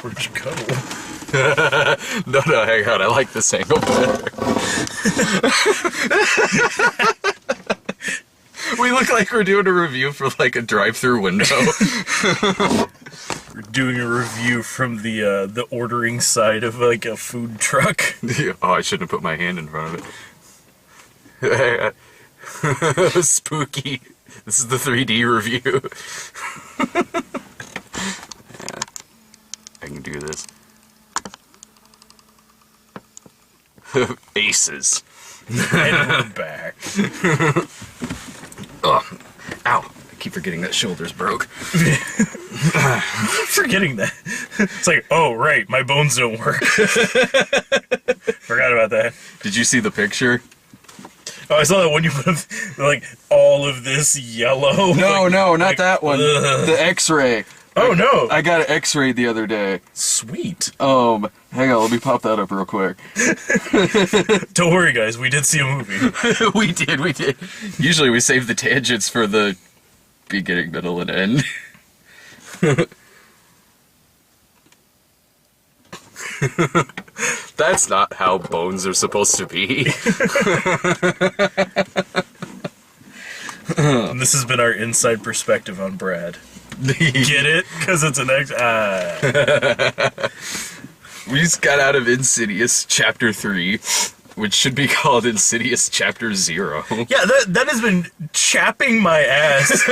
Where'd you go? No, hang on. I like this angle better. We look like we're doing a review for like a drive-through window. We're doing a review from the ordering side of like a food truck. Oh, I shouldn't have put my hand in front of it. Spooky. This is the 3D review. Yeah, I can do this. Aces. And we're back. Oh, ow. I keep forgetting that shoulder's broke. Forgetting that. It's like, oh, right, my bones don't work. Forgot about that. Did you see the picture? Oh, I saw that one you put up, like, all of this yellow. No, like, no, not like, that one. ugh. The X-ray. Oh, no. I got an X-rayed the other day. Sweet. Hang on, let me pop that up real quick. Don't worry, guys, we did see a movie. We did. Usually we save the tangents for the beginning, middle, and end. That's not how bones are supposed to be. And this has been our inside perspective on Brad. Get it? Because it's an X. We just got out of Insidious Chapter 3, which should be called Insidious Chapter 0. Yeah, that has been chapping my ass.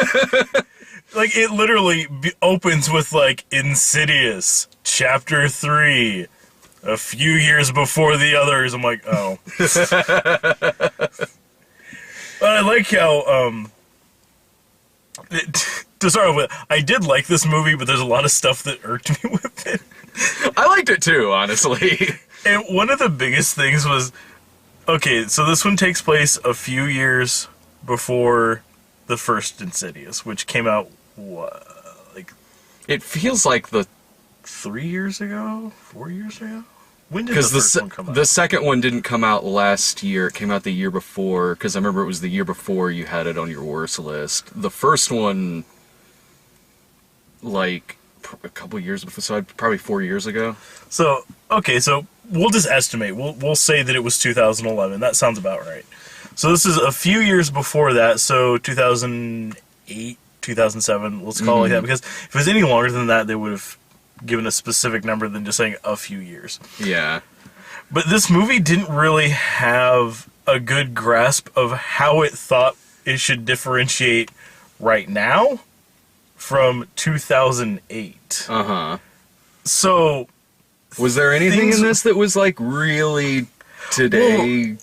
Like, it literally opens with, like, Insidious Chapter 3, a few years before the others. I'm like, oh. But I like how, to start off with, I did like this movie, but there's a lot of stuff that irked me with it. I liked it too, honestly. And one of the biggest things was, okay, so this one takes place a few years before the first Insidious, which came out, what, like... It feels like the... 3 years ago? 4 years ago? When did the Because first one come out? the second one didn't come out last year. It came out the year before, because I remember it was the year before you had it on your worst list. The first one, like, a couple years before, so probably 4 years ago. So, okay, so we'll just estimate. We'll say that it was 2011. That sounds about right. So this is a few years before that, so 2008, 2007, let's call it like that, because if it was any longer than that, they would have given a specific number than just saying a few years. Yeah. But this movie didn't really have a good grasp of how it thought it should differentiate right now from 2008. Uh-huh. So... Was there anything in this that was, like, really today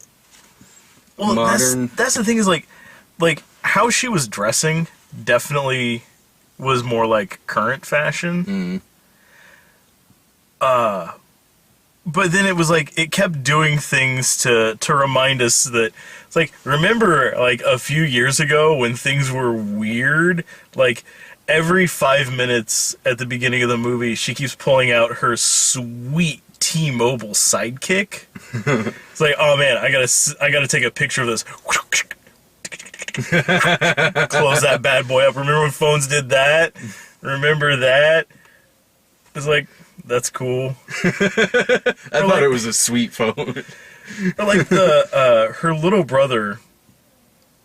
modern? That's the thing is, like how she was dressing definitely was more like current fashion. But then it was like, it kept doing things to remind us that, it's like, remember, like, a few years ago when things were weird? Like, every 5 minutes at the beginning of the movie, she keeps pulling out her sweet T-Mobile sidekick. It's like, oh man, I gotta take a picture of this. Close that bad boy up. Remember when phones did that? Remember that? It's like, that's cool. I thought it was a sweet phone. Or like her little brother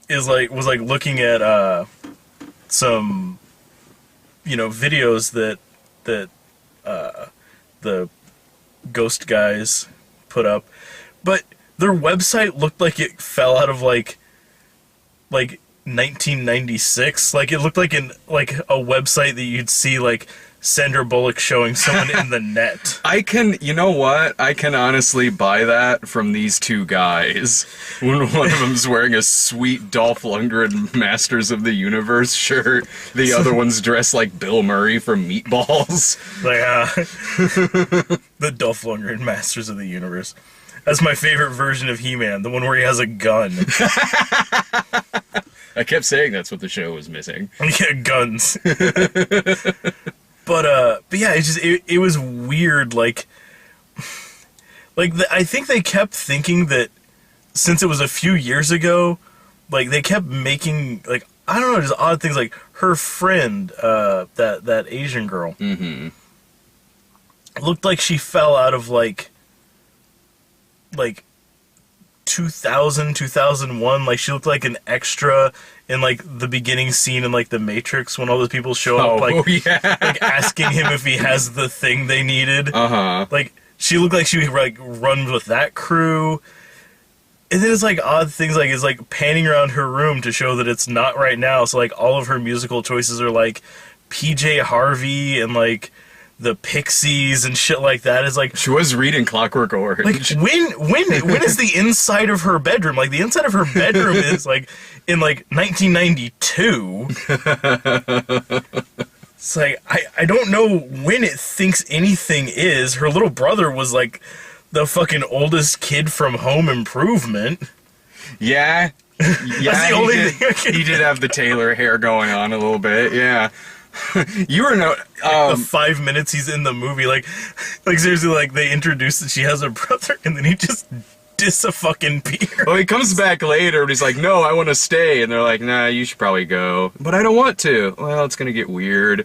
was looking at some videos that the ghost guys put up, but their website looked like it fell out of like 1996. Like, it looked like a website that you'd see like Sandra Bullock showing someone in the net. You know what? I can honestly buy that from these two guys. When one of them's wearing a sweet Dolph Lundgren Masters of the Universe shirt, the other one's dressed like Bill Murray from Meatballs. Like, the Dolph Lundgren Masters of the Universe. That's my favorite version of He-Man, the one where he has a gun. I kept saying that's what the show was missing. Yeah, guns. But yeah, it was weird. I think they kept thinking that since it was a few years ago, like, they kept making, like, I don't know, just odd things, like her friend, that Asian girl. looked like she fell out of like 2000, 2001. Like she looked like an extra in like the beginning scene in like The Matrix when all those people show up, like yeah. like asking him if he has the thing they needed. Uh-huh. Like she looked like she like runs with that crew. And then it's like odd things, like it's like panning around her room to show that it's not right now. So like all of her musical choices are like PJ Harvey and like the Pixies and shit like that. Is like She was reading Clockwork like Orange. when is the inside of her bedroom? Like the inside of her bedroom is like in like 1992. It's like I don't know when it thinks anything is. Her little brother was like the fucking oldest kid from Home Improvement. Yeah. Yeah, That's the only thing I can he did have the Taylor hair going on a little bit, yeah. You were no... the 5 minutes he's in the movie, like seriously, like they introduce that she has a brother, and then he just dis-a-fucking-peer. Well, he comes back later, and he's like, no, I want to stay. And they're like, nah, you should probably go. But I don't want to. Well, it's going to get weird.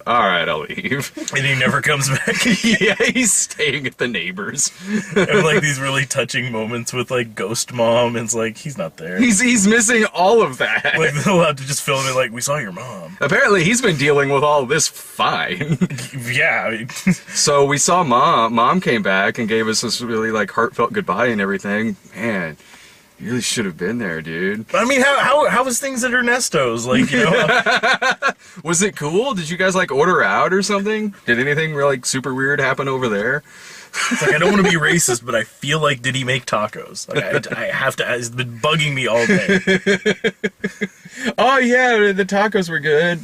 All right, I'll leave. And he never comes back. Yeah, he's staying at the neighbors. And like these really touching moments with like Ghost Mom, and it's like he's not there. He's missing all of that. Like they'll have to just film it like, we saw your mom. Apparently, he's been dealing with all this fine. Yeah. I mean, So we saw Mom. Mom came back and gave us this really like heartfelt goodbye and everything. Man, you really should have been there, dude. I mean, how was things at Ernesto's? Like, you know, Was it cool? Did you guys like order out or something? Did anything like super weird happen over there? it's like I don't want to be racist, but I feel like did he make tacos? Like I have to. It's been bugging me all day. Oh yeah, the tacos were good.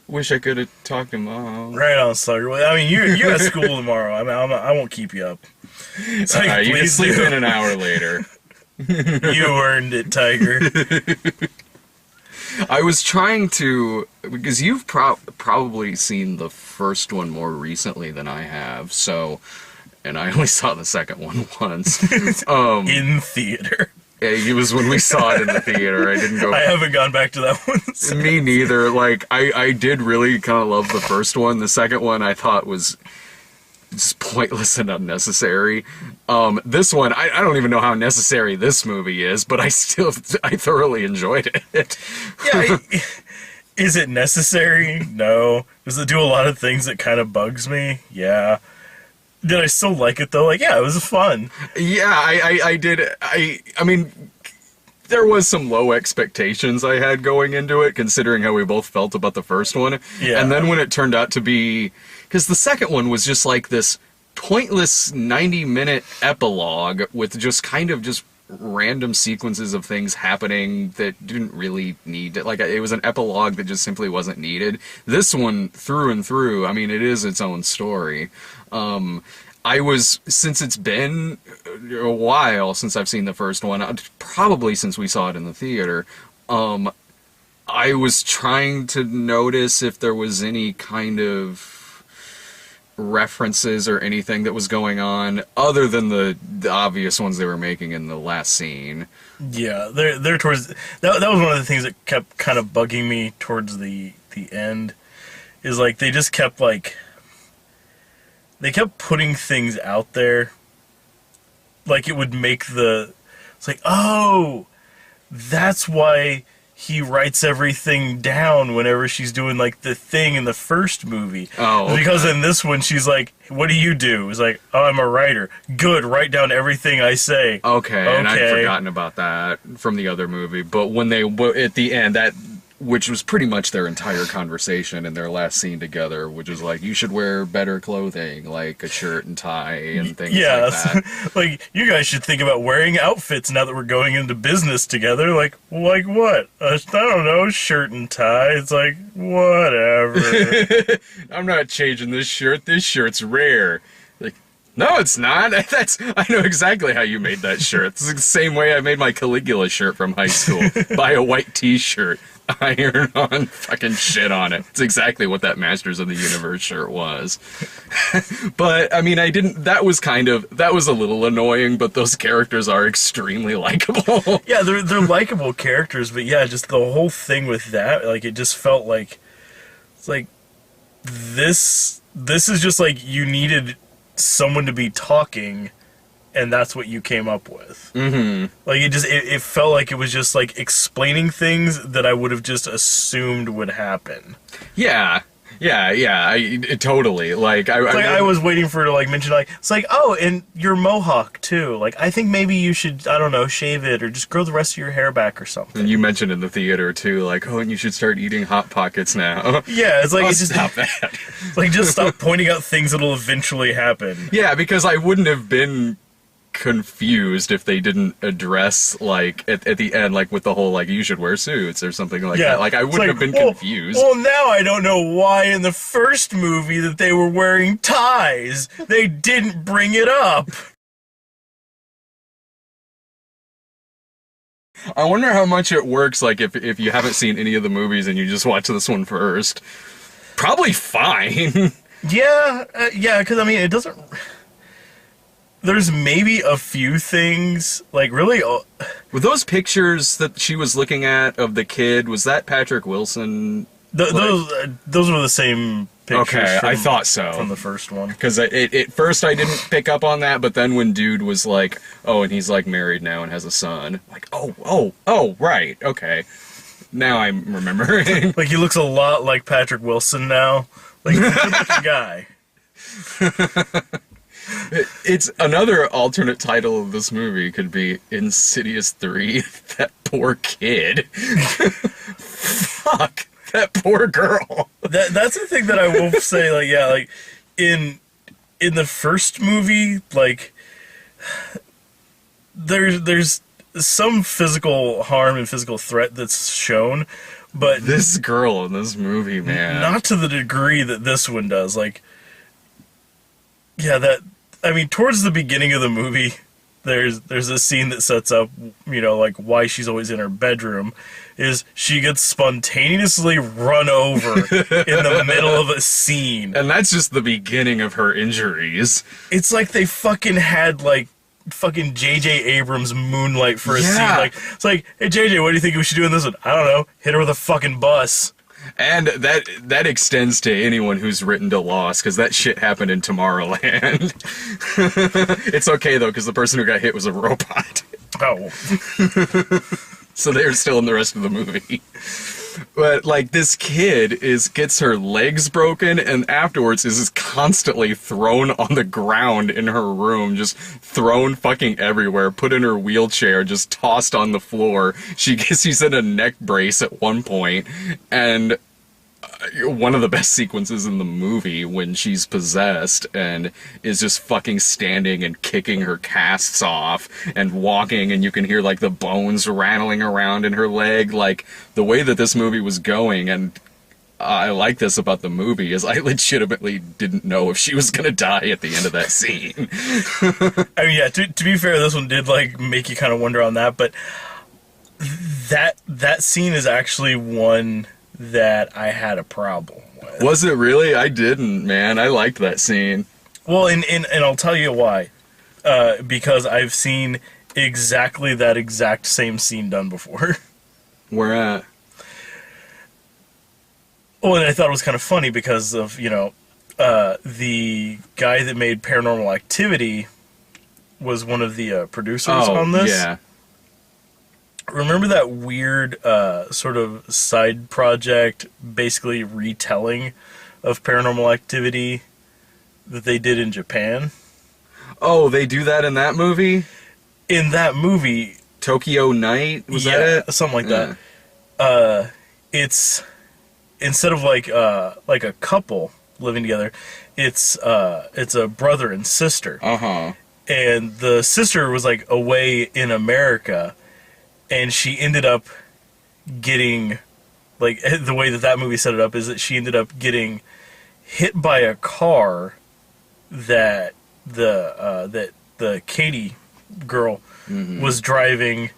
Wish I could have talked to Mom. Right on, sucker. Well, I mean, you're at school tomorrow. I mean, I won't keep you up. It's like, You can please sleep do. in an hour later. You earned it, Tiger. I was trying to, because you've probably seen the first one more recently than I have, so, and I only saw the second one once. In theater. It was when we saw it in the theater. I didn't go. I haven't gone back to that one. since. Me neither. Like, I did really kind of love the first one. The second one I thought was just pointless and unnecessary. This one, I don't even know how necessary this movie is, but I thoroughly enjoyed it. Yeah. Is it necessary? No. Does it do a lot of things that kind of bugs me? Yeah. Did I still like it though? Like, yeah, it was fun. Yeah, I did. I mean, there was some low expectations I had going into it, considering how we both felt about the first one. Yeah. And then when it turned out to be, because the second one was just like this pointless 90-minute epilogue with just kind of just random sequences of things happening that didn't really need it. Like, it was an epilogue that just simply wasn't needed. This one, through and through, I mean, it is its own story. Since it's been a while since I've seen the first one, probably since we saw it in the theater, I was trying to notice if there was any kind of references or anything that was going on other than the obvious ones they were making in the last scene. Yeah, they're towards that was one of the things that kept kind of bugging me towards the end, is like they just kept like they kept putting things out there like it would make it's like, oh, that's why he writes everything down whenever she's doing like the thing in the first movie. Oh, okay. Because in this one she's like, what do you do? It's like, oh, I'm a writer. Good, write down everything I say. Okay, and I'd forgotten about that from the other movie. But when they, at the end, which was pretty much their entire conversation in their last scene together, which is like, you should wear better clothing, like a shirt and tie and things like that. Like, you guys should think about wearing outfits now that we're going into business together. Like what? I don't know, shirt and tie. It's like, whatever. I'm not changing this shirt. This shirt's rare. Like, no, it's not. I know exactly how you made that shirt. It's the same way I made my Caligula shirt from high school. Buy a white t-shirt. Iron on fucking shit on it. It's exactly what that Masters of the Universe shirt was. But I mean, that was a little annoying, but those characters are extremely likable. Yeah, they're likable characters, but yeah, just the whole thing with that, like, it just felt like it's like this is just like you needed someone to be talking, and that's what you came up with. Mm-hmm. Like, it felt like it was just, like, explaining things that I would have just assumed would happen. Yeah. Totally. Like, I was waiting for her to, like, mention, like, it's like, oh, and your mohawk, too. Like, I think maybe you should, I don't know, shave it, or just grow the rest of your hair back or something. And you mentioned in the theater, too, like, oh, and you should start eating Hot Pockets now. Yeah, it's like, Oh, it's just... stop that. Like, just stop pointing out things that'll eventually happen. Yeah, because I wouldn't have been confused if they didn't address, like, at the end, like, with the whole, like, you should wear suits or something like that. Like, I wouldn't have been confused. Well, now I don't know why in the first movie that they were wearing ties. They didn't bring it up. I wonder how much it works, like, if you haven't seen any of the movies and you just watch this one first. Probably fine. Yeah, because, I mean, it doesn't... There's maybe a few things, like, really... Were those pictures that she was looking at of the kid, was that Patrick Wilson? Those were the same pictures. Okay, I thought so. From the first one. Because at first I didn't pick up on that, but then when dude was like, oh, and he's, like, married now and has a son. Like, oh, right, okay. Now I'm remembering. Like, he looks a lot like Patrick Wilson now. Like, he's a good-looking guy. It's another alternate title of this movie could be Insidious 3. That poor kid. Fuck. That poor girl. That's the thing that I will say, like, yeah, like, in the first movie, like, there's some physical harm and physical threat that's shown, but... This girl in this movie, man. Not to the degree that this one does, like... Yeah, I mean, towards the beginning of the movie, there's a scene that sets up, you know, like, why she's always in her bedroom, is she gets spontaneously run over in the middle of a scene. And that's just the beginning of her injuries. It's like they fucking had, like, fucking J.J. Abrams Moonlight for a scene. Like, it's like, hey, J.J., what do you think we should do in this one? I don't know. Hit her with a fucking bus. And that extends to anyone who's written to Lost, because that shit happened in Tomorrowland. It's okay, though, because the person who got hit was a robot. Oh. So they're still in the rest of the movie. But, like, this kid gets her legs broken, and afterwards is constantly thrown on the ground in her room, just thrown fucking everywhere, put in her wheelchair, just tossed on the floor. She's in a neck brace at one point, and one of the best sequences in the movie when she's possessed and is just fucking standing and kicking her casts off and walking, and you can hear, like, the bones rattling around in her leg. Like, the way that this movie was going, and I like this about the movie, is I legitimately didn't know if she was gonna die at the end of that scene. I mean, yeah, to be fair, this one did, like, make you kind of wonder on that, but that scene is actually one that I had a problem with. Was it really? I didn't, man. I liked that scene. Well, and I'll tell you why. Because I've seen exactly that exact same scene done before. Where at? Oh, and I thought it was kind of funny because of, you know, the guy that made Paranormal Activity was one of the producers on this. Yeah. Remember that weird sort of side project, basically retelling of Paranormal Activity that they did in Japan? Oh, they do that in that movie? In that movie... Tokyo Night? Was that it? Something like that. It's... Instead of like a couple living together, it's a brother and sister. Uh-huh. And the sister was, like, away in America, and she ended up getting, like, the way that movie set it up is that she ended up getting hit by a car that the Katie girl was driving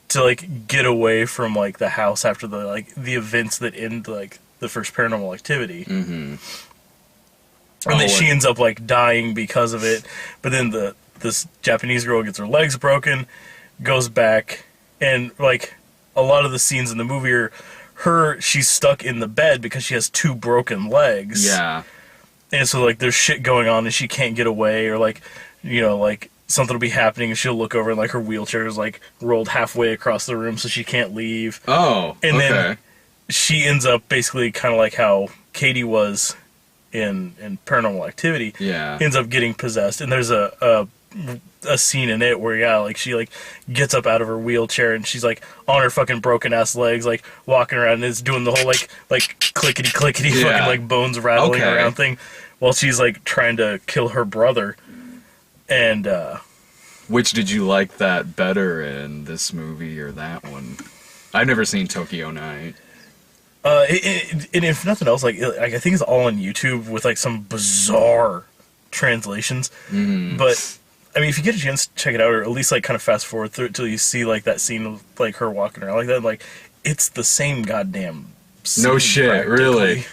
to, like, get away from, like, the house after the events that end, like, the first Paranormal Activity. Mm-hmm. And then she ends up, like, dying because of it. But then this Japanese girl gets her legs broken, goes back, and, like, a lot of the scenes in the movie are she's stuck in the bed because she has two broken legs. Yeah. and so like there's shit going on and she can't get away, or like, like something will be happening and she'll look over and like her wheelchair is like rolled halfway across the room so she can't leave. Oh, and okay. then she ends up basically kind of like how Katie was in Paranormal Activity. Yeah. Ends up getting possessed, and there's a scene in it where like she like gets up out of her wheelchair and she's like on her fucking broken ass legs, like walking around, and is doing the whole like clickety clickety fucking like bones rattling around thing while she's like trying to kill her brother. And which did you like that better in this movie or that one? I've never seen Tokyo Night. And if nothing else, like I think it's all on YouTube with like some bizarre translations. But I mean, if you get a chance to check it out, or at least like kind of fast forward through it till you see like that scene of like her walking around like that, like it's the same goddamn scene. No shit, really.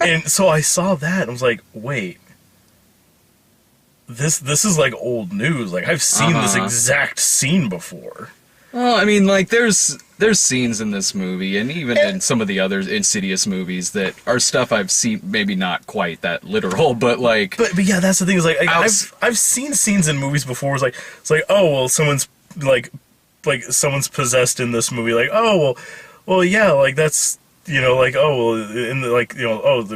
And so I saw that and was like, wait, this is like old news. Like I've seen this exact scene before. Well, I mean, like, there's scenes in this movie, and even in some of the other Insidious movies that are stuff I've seen, maybe not quite that literal, but like... But yeah, that's the thing, is like, I've seen scenes in movies before, it's like, oh, well, someone's, like, someone's possessed in this movie, like, oh, well, yeah, like, that's, like, oh, well, in the, like,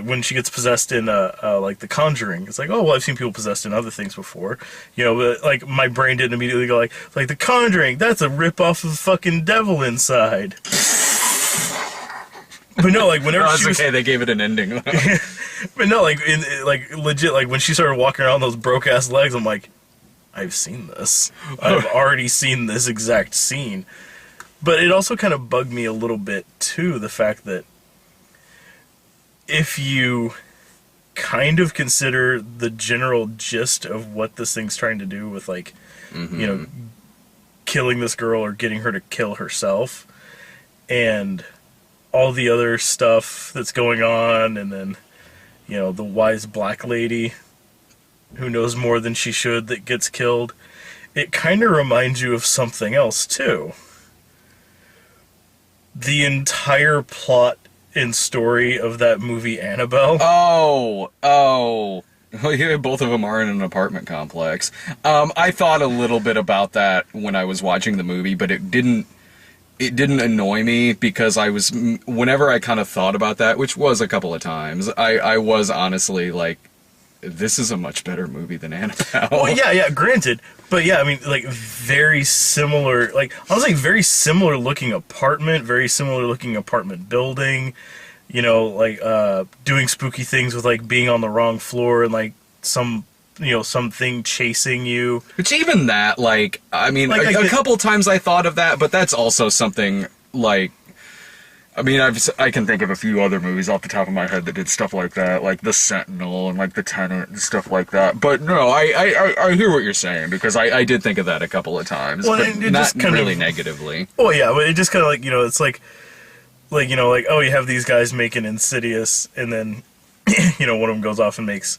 when she gets possessed in, like, The Conjuring, it's like, oh, well, I've seen people possessed in other things before, but, like, my brain didn't immediately go, like, The Conjuring, that's a rip-off of fucking Devil Inside. But no, like, whenever she was... okay, they gave it an ending. But no, like, legit, like, when she started walking around those broke-ass legs, I'm like, I've seen this. I've already seen this exact scene. But it also kind of bugged me a little bit, too, the fact that if you kind of consider the general gist of what this thing's trying to do with, like, killing this girl or getting her to kill herself, and all the other stuff that's going on, and then, the wise black lady who knows more than she should that gets killed, it kind of reminds you of something else, too. The entire plot and story of that movie Annabelle. Oh. Well, yeah, both of them are in an apartment complex. I thought a little bit about that when I was watching the movie, but it didn't annoy me because whenever I kind of thought about that, which was a couple of times, I was honestly like, this is a much better movie than Annabelle. Well, yeah, granted. But yeah, I mean, like, very similar, like, honestly, very similar looking apartment, very similar looking apartment building, doing spooky things with, like, being on the wrong floor and, like, something chasing you. Which even that, like, I mean, like, a couple times I thought of that, but that's also something, like, I mean, I can think of a few other movies off the top of my head that did stuff like that, like The Sentinel and like The Tenant and stuff like that. But no, I hear what you're saying because I did think of that a couple of times, well, but it not just kind really of, negatively. Oh yeah, but it just kind of like it's like oh, you have these guys making Insidious, and then one of them goes off and makes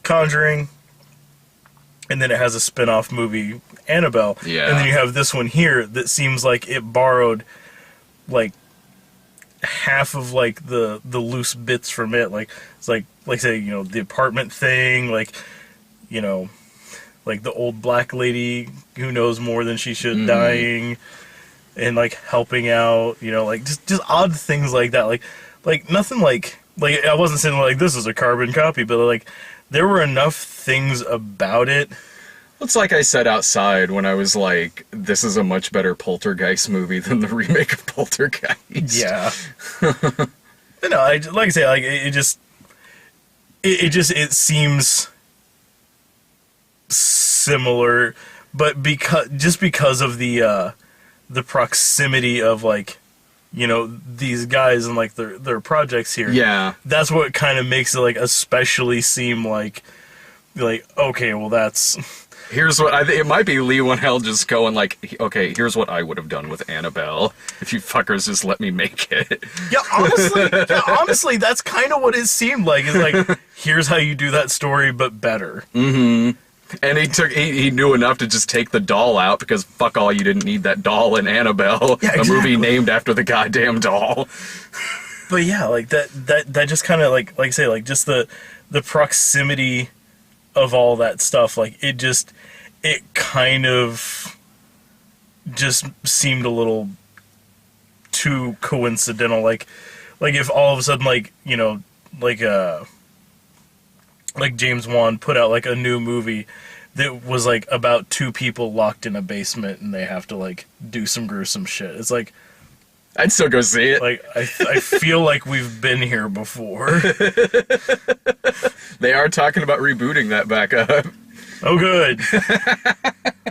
Conjuring, and then it has a spin-off movie Annabelle, yeah, and then you have this one here that seems like it borrowed like half of like the loose bits from it, like it's like say the apartment thing, like like the old black lady who knows more than she should dying and like helping out, like just odd things like that, like nothing like I wasn't saying like this is a carbon copy, but like there were enough things about it. It's like I said outside when I was like, this is a much better Poltergeist movie than the remake of Poltergeist. Yeah. But no, like I say, like it seems similar, but because of the proximity of like these guys and like their projects here. Yeah. That's what kind of makes it like especially seem like okay, well that's. Here's what it might be Lee Winnell just going like, okay, here's what I would have done with Annabelle if you fuckers just let me make it. Yeah, honestly, that's kind of what it seemed like. It's like, here's how you do that story, but better. Mm-hmm. And he knew enough to just take the doll out because fuck all, you didn't need that doll in Annabelle, yeah, exactly. A movie named after the goddamn doll. but yeah, like that just kind of like I say, like just the proximity of all that stuff, like it kind of just seemed a little too coincidental. Like if all of a sudden, like, you know, like James Wan put out like a new movie that was like about two people locked in a basement and they have to like do some gruesome shit. It's like, I'd still go see it. like I feel like we've been here before. They are talking about rebooting that back up. Oh, good.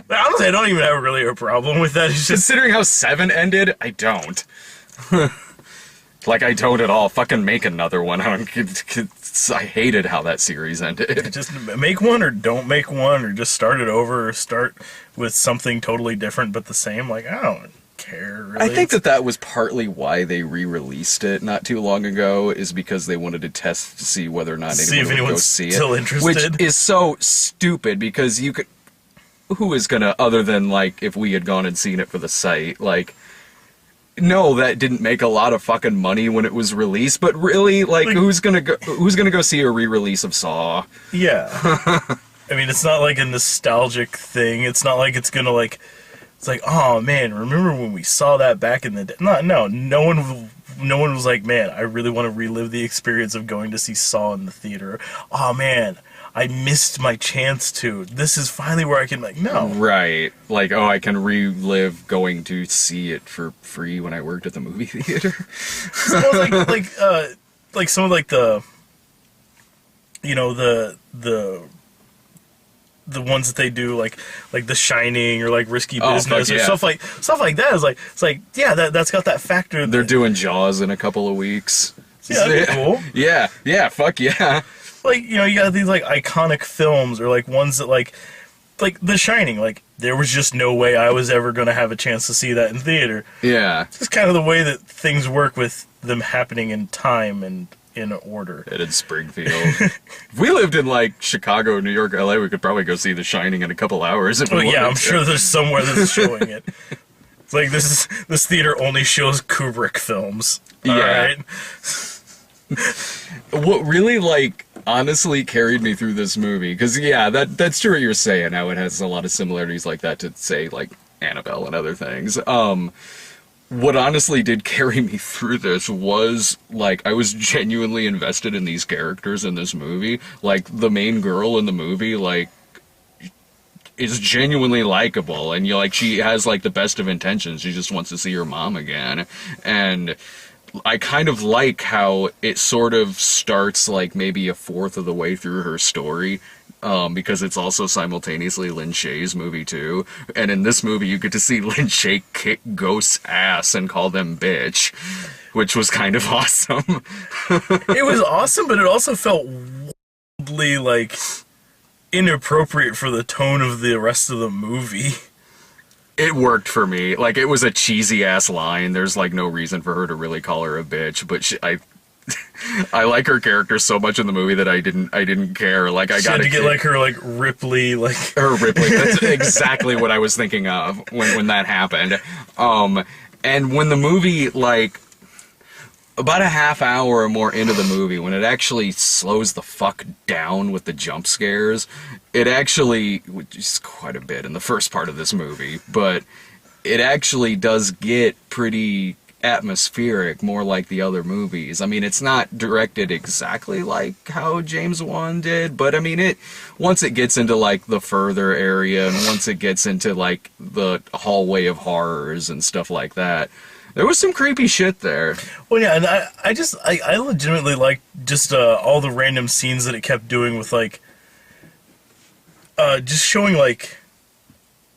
Honestly, I don't even have really a problem with that. It's just, Considering how 7 ended, I don't. Like, I don't at all. Fucking make another one. I hated how that series ended. just make one or don't make one, or just start it over, or start with something totally different but the same. Like, I don't care, really. I think that was partly why they re-released it not too long ago, is because they wanted to test to see whether or not anyone would go see it. Still interested. Which is so stupid, because you could... Who is gonna, other than, like, if we had gone and seen it for the site, like... No, that didn't make a lot of fucking money when it was released, but really, like who's gonna go see a re-release of Saw? Yeah. I mean, it's not like a nostalgic thing. It's not like it's gonna like... It's like, oh man, remember when we saw that back in the day? No one was like, man, I really want to relive the experience of going to see Saw in the theater. Oh man, I missed my chance to. This is finally where I can, like, no. Right. Like, oh, I can relive going to see it for free when I worked at the movie theater. So like some of like the, you know, the ones that they do, like The Shining or like Risky Business or stuff like that is like, it's like, yeah, that's got that factor. They're doing Jaws in a couple of weeks. Yeah, that'd be cool. Yeah, fuck yeah. Like, you know, you got these like iconic films, or like ones that like The Shining. Like, there was just no way I was ever gonna have a chance to see that in theater. Yeah. It's just kind of the way that things work with them happening in time and in order. And in Springfield. If we lived in like Chicago, New York, LA, we could probably go see The Shining in a couple hours. If we wanted I'm to. sure there's somewhere that's showing it. It's like this theater only shows Kubrick films. All right? What really, like, honestly carried me through this movie, because that's true what you're saying, how it has a lot of similarities like that to, say, like Annabelle and other things. What honestly did carry me through this was, like, I was genuinely invested in these characters in this movie. Like, the main girl in the movie, like, is genuinely likable, and she has like the best of intentions. She just wants to see her mom again, and I kind of like how it sort of starts like maybe a fourth of the way through her story, because it's also simultaneously Lin Shaye's movie too. And in this movie, you get to see Lin Shaye kick ghosts' ass and call them bitch, which was kind of awesome. It was awesome, but it also felt wildly like inappropriate for the tone of the rest of the movie. It worked for me. Like, it was a cheesy ass line. There's like no reason for her to really call her a bitch, but I like her character so much in the movie that I didn't care. Like, I got to get like her like Ripley, like her Ripley. That's exactly what I was thinking of when that happened. And when the movie, like, about a half hour or more into the movie, when it actually slows the fuck down with the jump scares, it actually, which is quite a bit in the first part of this movie, but it actually does get pretty atmospheric, more like the other movies. I mean, it's not directed exactly like how James Wan did, but I mean, once it gets into like the further area, and once it gets into like the hallway of horrors and stuff like that, there was some creepy shit there. Well, yeah, and I legitimately liked just all the random scenes that it kept doing with like, just showing like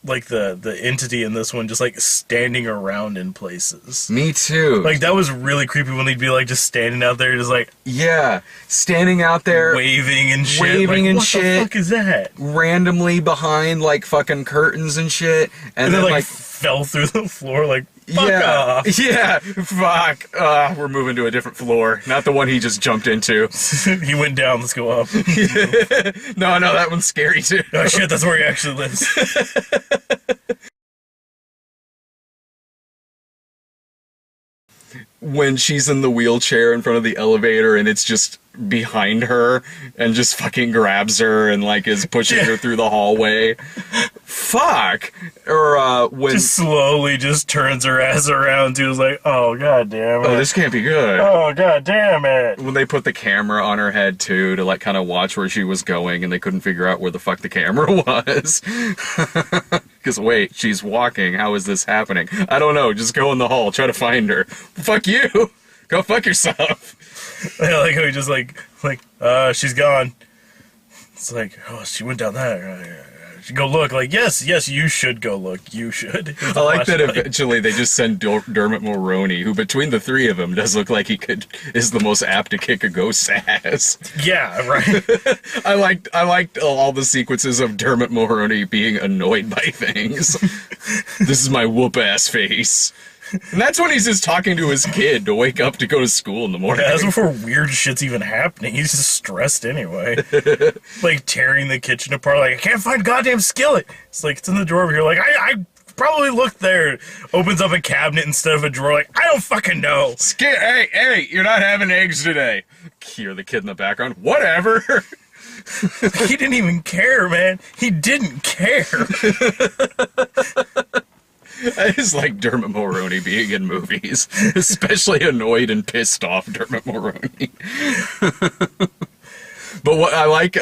the entity in this one just like standing around in places. Me too. Like, that was really creepy when they'd be like just standing out there, just like, yeah, standing out there, waving and shit. Waving and shit. What the fuck is that? Randomly behind like fucking curtains and shit, and then like fell through the floor. Like, fuck off. Yeah, fuck. We're moving to a different floor, not the one he just jumped into. He went down. Let's go up. No, that one's scary too. Oh shit, that's where he actually lives. when she's in the wheelchair in front of the elevator and it's just behind her and just fucking grabs her and like is pushing her through the hallway. Fuck. Or when just slowly just turns her ass around to like, oh god damn it. oh, this can't be good. Oh god damn it. When they put the camera on her head too to like kind of watch where she was going and they couldn't figure out where the fuck the camera was. Because wait, she's walking. How is this happening? I don't know. Just go in the hall. Try to find her. Fuck you. Go fuck yourself. I like how he just she's gone. It's like, oh, she went down there. Go look. Like, yes, you should go look. You should. I like that eventually they just send Dermot Mulroney, who between the three of them does look like is the most apt to kick a ghost's ass. Yeah, right. I liked all the sequences of Dermot Mulroney being annoyed by things. This is my whoop ass face. And that's when he's just talking to his kid to wake up to go to school in the morning. Yeah, that's before weird shit's even happening. He's just stressed anyway. Like tearing the kitchen apart, like, I can't find goddamn skillet. It's like, it's in the drawer over here. Like, I probably looked there. Opens up a cabinet instead of a drawer. Like, I don't fucking know. Hey, you're not having eggs today. Hear the kid in the background. Whatever. He didn't even care, man. He didn't care. I just like Dermot Mulroney being in movies, especially annoyed and pissed off Dermot Mulroney. But what I like,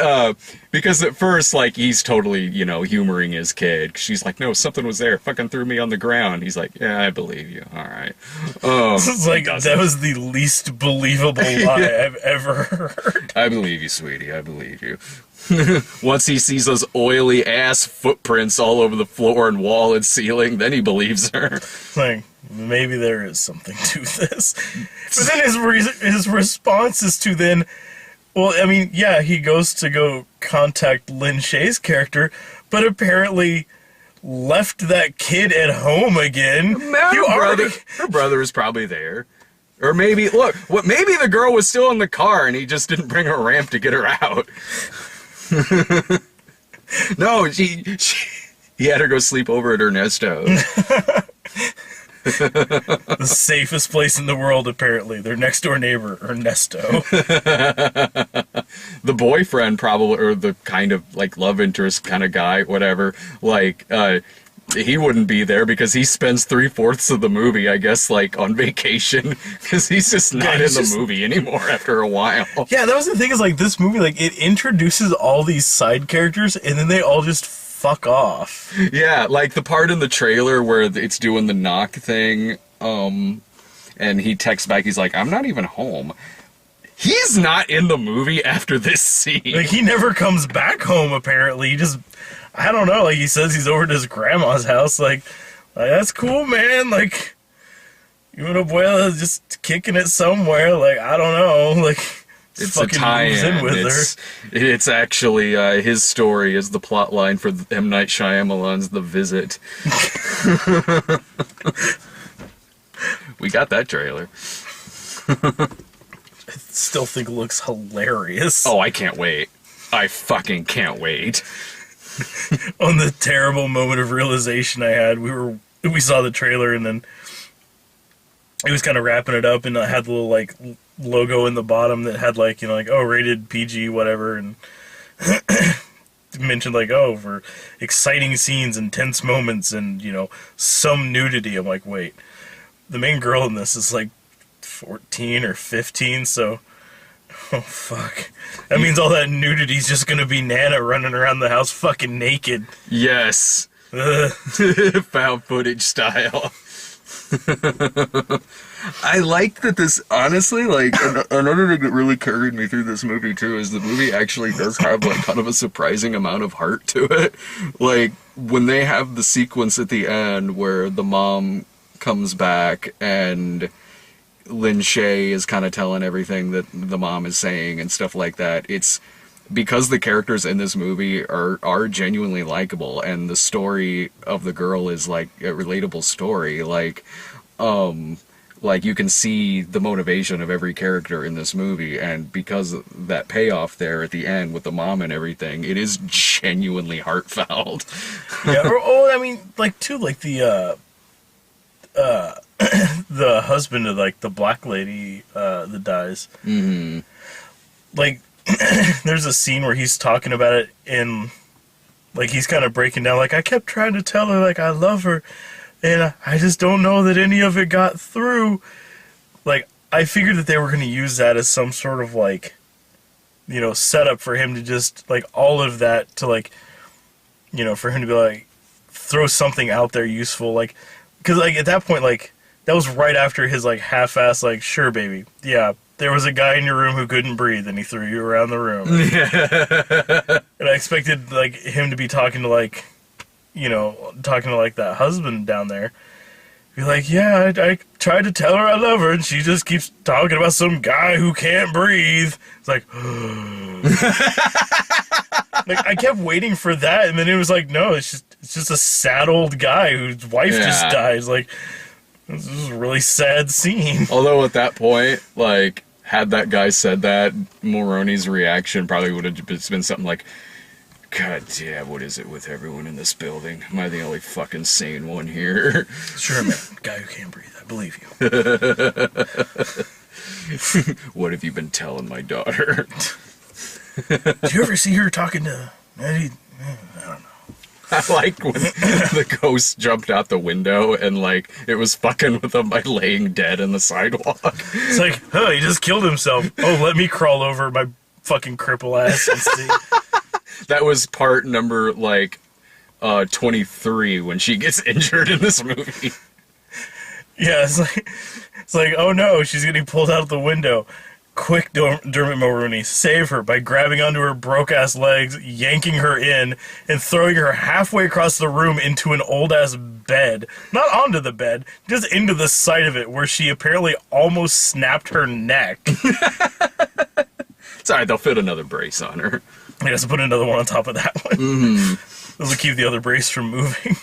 because at first, like, he's totally, humoring his kid. She's like, no, something was there, fucking threw me on the ground. He's like, yeah, I believe you, alright. It's like, that was the least believable lie I've ever heard. I believe you, sweetie, I believe you. Once he sees those oily ass footprints all over the floor and wall and ceiling, then he believes her. Like, maybe there is something to this. But then his response is to then, well, I mean, yeah, he goes to go contact Lin Shaye's character, but apparently left that kid at home again. Her brother is probably there. Or maybe, maybe the girl was still in the car and he just didn't bring a ramp to get her out. No, he had her go sleep over at Ernesto's. The safest place in the world, apparently. Their next door neighbor, Ernesto. The boyfriend, probably, or the kind of like love interest kind of guy, whatever. Like, he wouldn't be there because he spends 3/4 of the movie, I guess, like on vacation because he's just not in the movie anymore after a while. Yeah, that was the thing. Is like this movie, like it introduces all these side characters and then they all just fuck off. Yeah, like the part in the trailer where it's doing the knock thing, and he texts back, he's like, I'm not even home. He's not in the movie after this scene. Like, he never comes back home, apparently. He just, I don't know, like, he says he's over at his grandma's house, like that's cool, man, like, you and Abuela just kicking it somewhere, like, I don't know, like... It's a tie-in. It's actually his story is the plot line for M. Night Shyamalan's The Visit. We got that trailer. I still think it looks hilarious. Oh, I can't wait. I fucking can't wait. On the terrible moment of realization I had, we saw the trailer and then it was kind of wrapping it up and it had the little like logo in the bottom that had like, like, oh, rated PG whatever, and mentioned like, oh, for exciting scenes and tense moments and some nudity. I'm like, wait, the main girl in this is like 14 or 15, so oh fuck, that means all that nudity is just gonna be Nana running around the house fucking naked. Yes. Found footage style. I like that this, honestly, like, another thing that really carried me through this movie, too, is the movie actually does have, like, kind of a surprising amount of heart to it. Like, when they have the sequence at the end where the mom comes back and Lin Shaye is kind of telling everything that the mom is saying and stuff like that, it's because the characters in this movie are genuinely likable, and the story of the girl is, like, a relatable story, like, you can see the motivation of every character in this movie, and because of that payoff there at the end with the mom and everything, it is genuinely heartfelt. Yeah, I mean, like, too, like, the the husband of like the black lady that dies. Mm-hmm. Like, there's a scene where he's talking about it, and like he's kind of breaking down. Like, I kept trying to tell her like I love her, and I just don't know that any of it got through. Like, I figured that they were going to use that as some sort of like, you know, setup for him to just like all of that to like, you know, for him to be like throw something out there useful, like, because like at that point, like that was right after his like half-ass like, sure baby, yeah, there was a guy in your room who couldn't breathe and he threw you around the room. And I expected like him to be talking to like, you know, talking to like that husband down there, be like, yeah, I tried to tell her I love her and she just keeps talking about some guy who can't breathe. It's like like I kept waiting for that, and then it was like, no, it's just a sad old guy whose wife just dies. Like, this is a really sad scene. Although at that point, like, had that guy said that, Mulroney's reaction probably would have been something like, God damn, what is it with everyone in this building? Am I the only fucking sane one here? Sure, man. Guy who can't breathe. I believe you. What have you been telling my daughter? Did you ever see her talking to Eddie? I don't know. I like when the ghost jumped out the window and, like, it was fucking with him by laying dead in the sidewalk. It's like, oh, he just killed himself. Oh, let me crawl over my fucking cripple ass and see. That was part number, like, 23 when she gets injured in this movie. Yeah, it's like, oh no, she's getting pulled out of the window. Quick, Dermot Mulroney, save her by grabbing onto her broke-ass legs, yanking her in, and throwing her halfway across the room into an old-ass bed. Not onto the bed, just into the side of it, where she apparently almost snapped her neck. It's alright, they'll fit another brace on her. I guess I'll put another one on top of that one. Mm-hmm. This will keep the other brace from moving.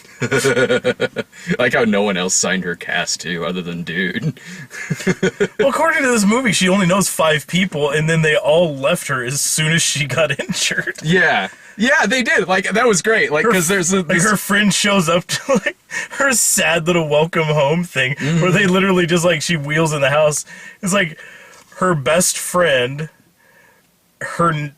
Like how no one else signed her cast, too, other than Dude. Well, according to this movie, she only knows 5 people, and then they all left her as soon as she got injured. Yeah. Yeah, they did. Like, that was great. Like, because there's a... Like, her friend shows up to, like, her sad little welcome home thing, where they literally just, like, she wheels in the house. It's like, her best friend, her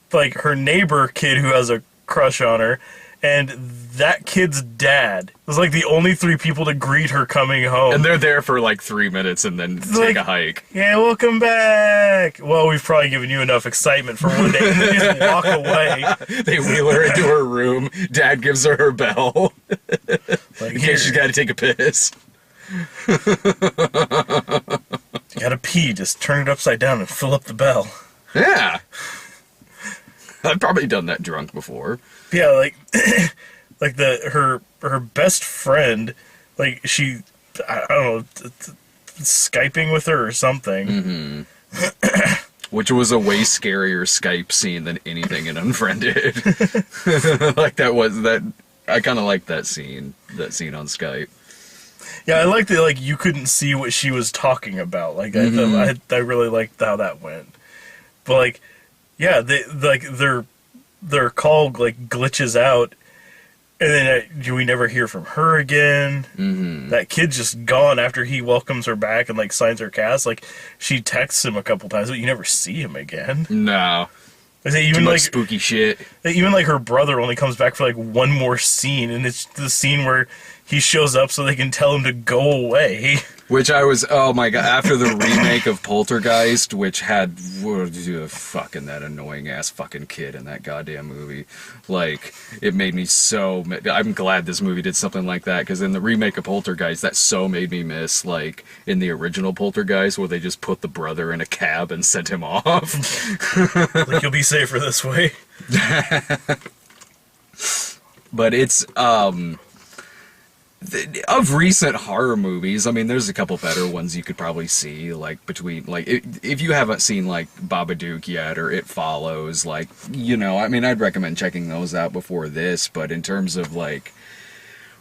neighbor kid who has a crush on her, and that kid's dad. It was like the only 3 people to greet her coming home. And they're there for like 3 minutes and then take a hike. Yeah, welcome back. Well, we've probably given you enough excitement for one day, and then just walk away. They wheel her into her room. Dad gives her bell. Like, in case she's got to take a piss. You gotta pee, just turn it upside down and fill up the bell. Yeah. I've probably done that drunk before. Yeah, like, like her best friend, like I don't know, Skyping with her or something. Mm-hmm. Which was a way scarier Skype scene than anything in Unfriended. Like I kind of liked that scene on Skype. Yeah, I liked that, like, you couldn't see what she was talking about. Like, I really liked how that went. But, like, yeah, their call, like, glitches out, and then we never hear from her again. Mm-hmm. That kid's just gone after he welcomes her back and, like, signs her cast. Like, she texts him a couple times, but you never see him again. No. Even too much like spooky shit. Even like her brother only comes back for like one more scene, and it's the scene where he shows up so they can tell him to go away. Which oh my god, after the remake of Poltergeist, which had fucking that annoying ass fucking kid in that goddamn movie, like, it made me so, I'm glad this movie did something like that, because in the remake of Poltergeist, that so made me miss, like, in the original Poltergeist, where they just put the brother in a cab and sent him off. Like, you'll be safer this way. But it's, of recent horror movies, I mean, there's a couple better ones you could probably see, like, between, like, if you haven't seen, like, Babadook yet, or It Follows, like, you know, I mean, I'd recommend checking those out before this, but in terms of, like,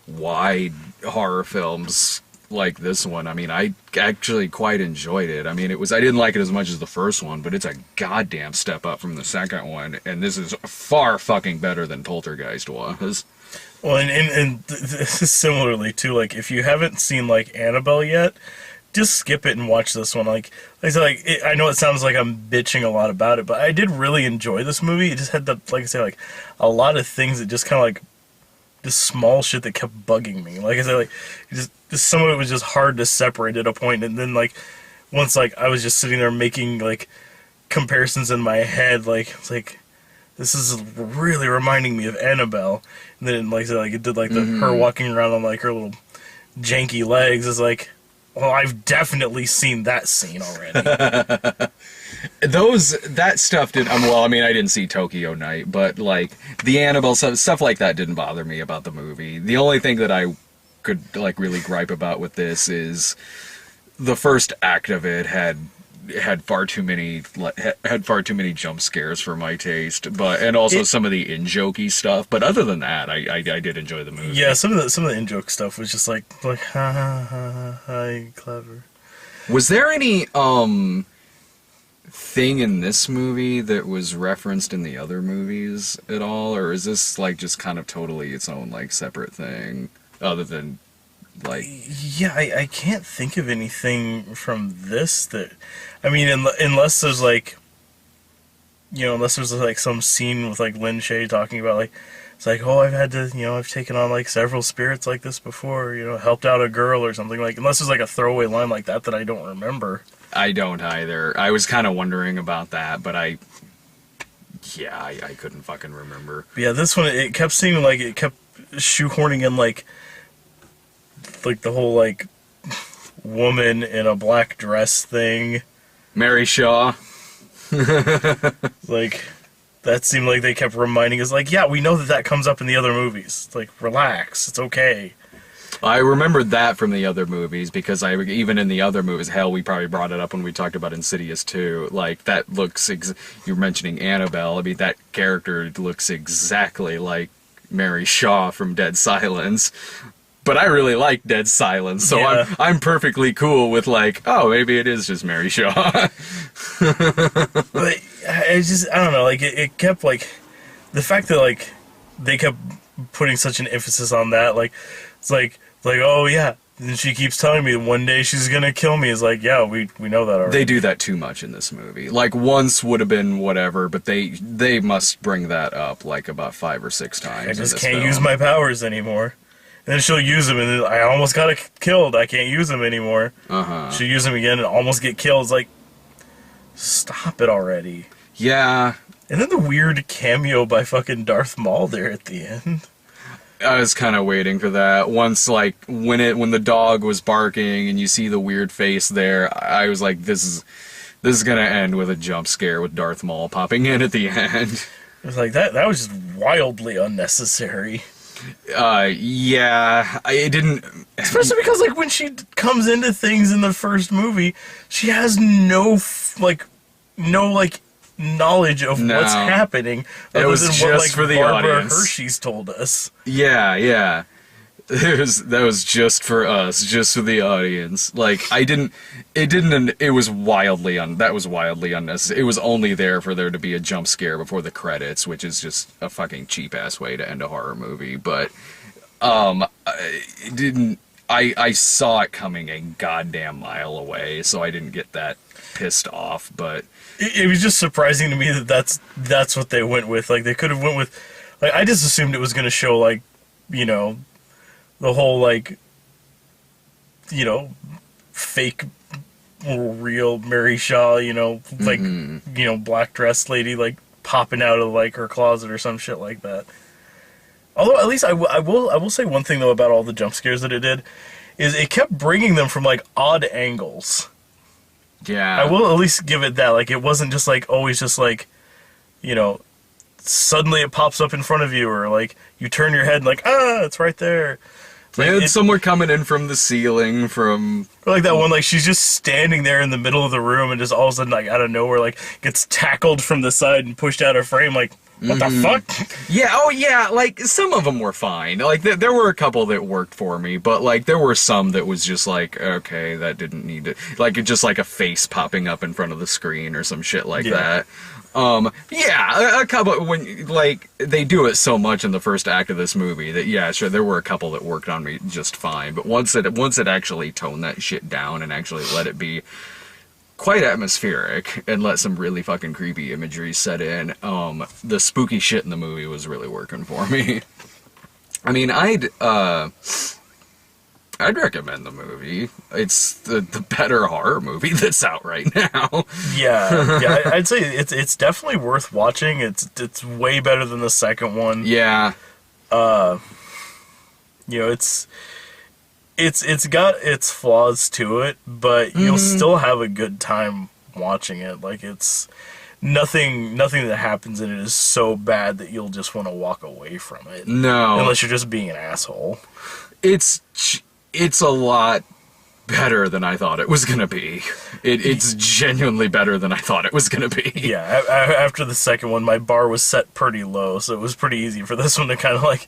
wide horror films like this one, I mean, I actually quite enjoyed it. I mean, I didn't like it as much as the first one, but it's a goddamn step up from the second one, and this is far fucking better than Poltergeist was. Well, and this is similarly, too, like, if you haven't seen, like, Annabelle yet, just skip it and watch this one. Like I said, I know it sounds like I'm bitching a lot about it, but I did really enjoy this movie. It just had like I say, like a lot of things that just kind of like just small shit that kept bugging me. Like I said, like just some of it was just hard to separate at a point, and then like once like I was just sitting there making like comparisons in my head, like it's like this is really reminding me of Annabelle, and then like I said, like it did like the her walking around on like her little janky legs is like, well, I've definitely seen that scene already. That stuff did. Well, I mean, I didn't see Tokyo Night, but like the Annabelle stuff like that didn't bother me about the movie. The only thing that I could like really gripe about with this is the first act of it had far too many jump scares for my taste, and also some of the in-jokey stuff. But other than that, I did enjoy the movie. Yeah, some of the in-joke stuff was just like ha ha ha ha, clever. Was there any thing in this movie that was referenced in the other movies at all, or is this like just kind of totally its own like separate thing, other than like? Yeah, I can't think of anything from this that, I mean, unless there's like, you know, unless there's like some scene with like Lin Shaye talking about like, it's like, oh, I've had to, you know, I've taken on like several spirits like this before, you know, helped out a girl or something, like, unless there's like a throwaway line like that I don't remember. I don't either. I was kind of wondering about that, but I couldn't fucking remember. Yeah, this one, it kept seeming like it kept shoehorning in like the whole like woman in a black dress thing. Mary Shaw. Like, that seemed like they kept reminding us, like, yeah, we know that comes up in the other movies. Like, relax, it's okay. I remembered that from the other movies because even in the other movies, hell, we probably brought it up when we talked about Insidious too. Like, that looks, you're mentioning Annabelle, I mean, that character looks exactly like Mary Shaw from Dead Silence. But I really like Dead Silence, so yeah. I'm perfectly cool with like, oh, maybe it is just Mary Shaw. But I don't know, like, it kept, like, the fact that, like, they kept putting such an emphasis on that, like, it's like, oh, yeah, and she keeps telling me one day she's gonna kill me, is like, yeah, we know that already. They do that too much in this movie. Like, once would have been whatever, but they must bring that up, like, about 5 or 6 times. I just can't use my powers anymore. And then she'll use them, and then I almost got killed. I can't use them anymore. She'll use them again and almost get killed. It's like, stop it already. Yeah. And then the weird cameo by fucking Darth Maul there at the end. I was kind of waiting for that. Once, like, when the dog was barking and you see the weird face there, I was like, this is gonna end with a jump scare with Darth Maul popping in at the end. It was like, that was just wildly unnecessary. Yeah, it didn't. Especially because, like, when she comes into things in the first movie, she has no knowledge of what's happening. It was just what, like, for the Barbara audience. Hershey's told us. Yeah. That was just for us, just for the audience. Like, it was wildly unnecessary. It was only there for there to be a jump scare before the credits, which is just a fucking cheap ass way to end a horror movie. But, it didn't, I saw it coming a goddamn mile away, so I didn't get that pissed off, but it was just surprising to me that that's what they went with. Like, they could have went with, like, I just assumed it was going to show, like, you know, the whole, like, you know, fake or real Mary Shaw, you know, like, you know, black dress lady, like, popping out of, like, her closet or some shit like that. Although, at least I will say one thing, though, about all the jump scares that it did, is it kept bringing them from, like, odd angles. yeah. I will at least give it that. Like, it wasn't just, like, always just, like, you know, suddenly it pops up in front of you, or, like, you turn your head and, like, it's right there. Like, and somewhere coming in from the ceiling, from... Or like that one, like, she's just standing there in the middle of the room and just all of a sudden, like, out of nowhere, like, gets tackled from the side and pushed out of frame, like, what the fuck? Yeah, oh yeah, like, some of them were fine. Like, there were a couple that worked for me, but, like, there were some that was just like, okay, that didn't need to... Like, just like a face popping up in front of the screen or some shit like that. Yeah, a couple, when, like, they do it so much in the first act of this movie that, yeah, sure, there were a couple that worked on me just fine, but once it actually toned that shit down and actually let it be quite atmospheric and let some really fucking creepy imagery set in, the spooky shit in the movie was really working for me. I mean, I'd recommend the movie. It's the better horror movie that's out right now. Yeah, I'd say it's definitely worth watching. It's way better than the second one. Yeah. It's got its flaws to it, but you'll still have a good time watching it. Like, it's nothing that happens in it is so bad that you'll just want to walk away from it. No. Unless you're just being an asshole. It's a lot better than I thought it was gonna be. It's genuinely better than I thought it was gonna be. Yeah, after the second one, my bar was set pretty low, so it was pretty easy for this one to kind of like,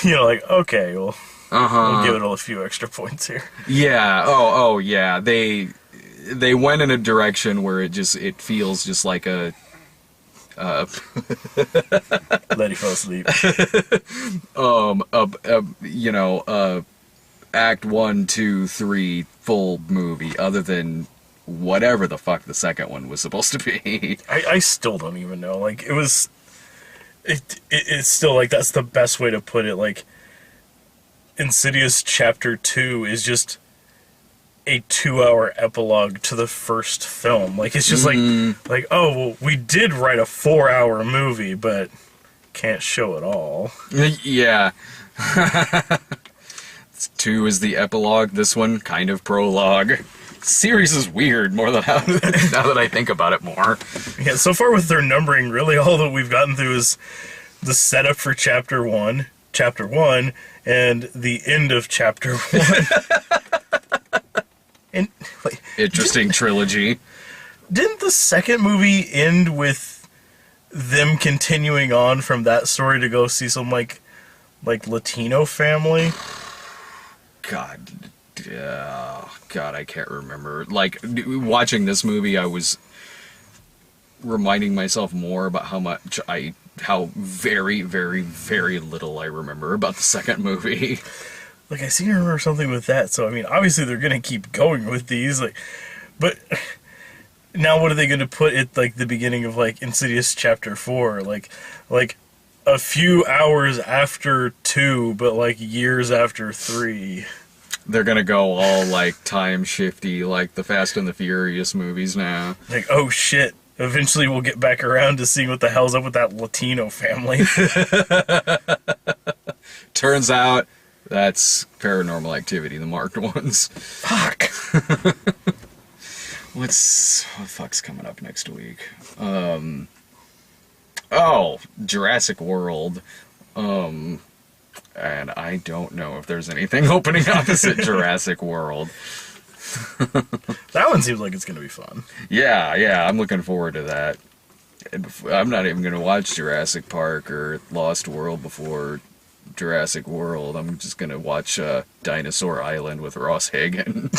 okay, well, we'll give it a few extra points here. Yeah. Oh, yeah. They went in a direction where it feels just like a. Letty fell asleep. Act 1, 2, 3 full movie, other than whatever the fuck the second one was supposed to be. I still don't even know. Like, it's still like, that's the best way to put it. Like, Insidious Chapter 2 is just a 2-hour epilogue to the first film. Like, it's just like, oh, well, we did write a 4-hour movie, but can't show it all. Yeah. 2 is the epilogue, this one kind of prologue. Series is weird more than now that I think about it more. Yeah, so far with their numbering, really all that we've gotten through is the setup for Chapter 1, and the end of Chapter 1. And, like, interesting trilogy. Didn't the second movie end with them continuing on from that story to go see some, like Latino family? God, I can't remember. Like, watching this movie, I was reminding myself more about how very, very, very little I remember about the second movie. Like, I seem to remember something with that, so, I mean, obviously they're gonna keep going with these, like, but now what are they gonna put at, like, the beginning of, like, Insidious Chapter 4? Like, a few hours after 2, but, like, years after 3. They're gonna go all, like, time shifty, like the Fast and the Furious movies now. Like, oh shit, eventually we'll get back around to seeing what the hell's up with that Latino family. Turns out, that's Paranormal Activity, the marked ones. Fuck. What the fuck's coming up next week? Oh, Jurassic World. And I don't know if there's anything opening opposite Jurassic World. That one seems like it's gonna be fun. Yeah, I'm looking forward to that. I'm not even gonna watch Jurassic Park or Lost World before Jurassic World. I'm just gonna watch Dinosaur Island with Ross Hagen.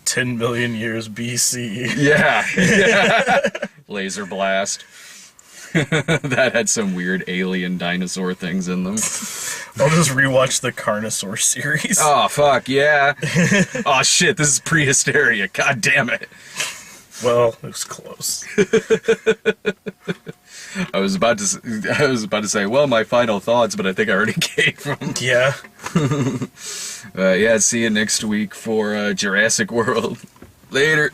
10 million years BC. Yeah. Laser blast. That had some weird alien dinosaur things in them. I'll just rewatch the Carnosaur series. Oh, fuck, yeah. Oh, shit, this is Prehysteria. God damn it. Well, it was close. I was about to say, well, my final thoughts, but I think I already gave them. Yeah. Yeah, see you next week for Jurassic World. Later.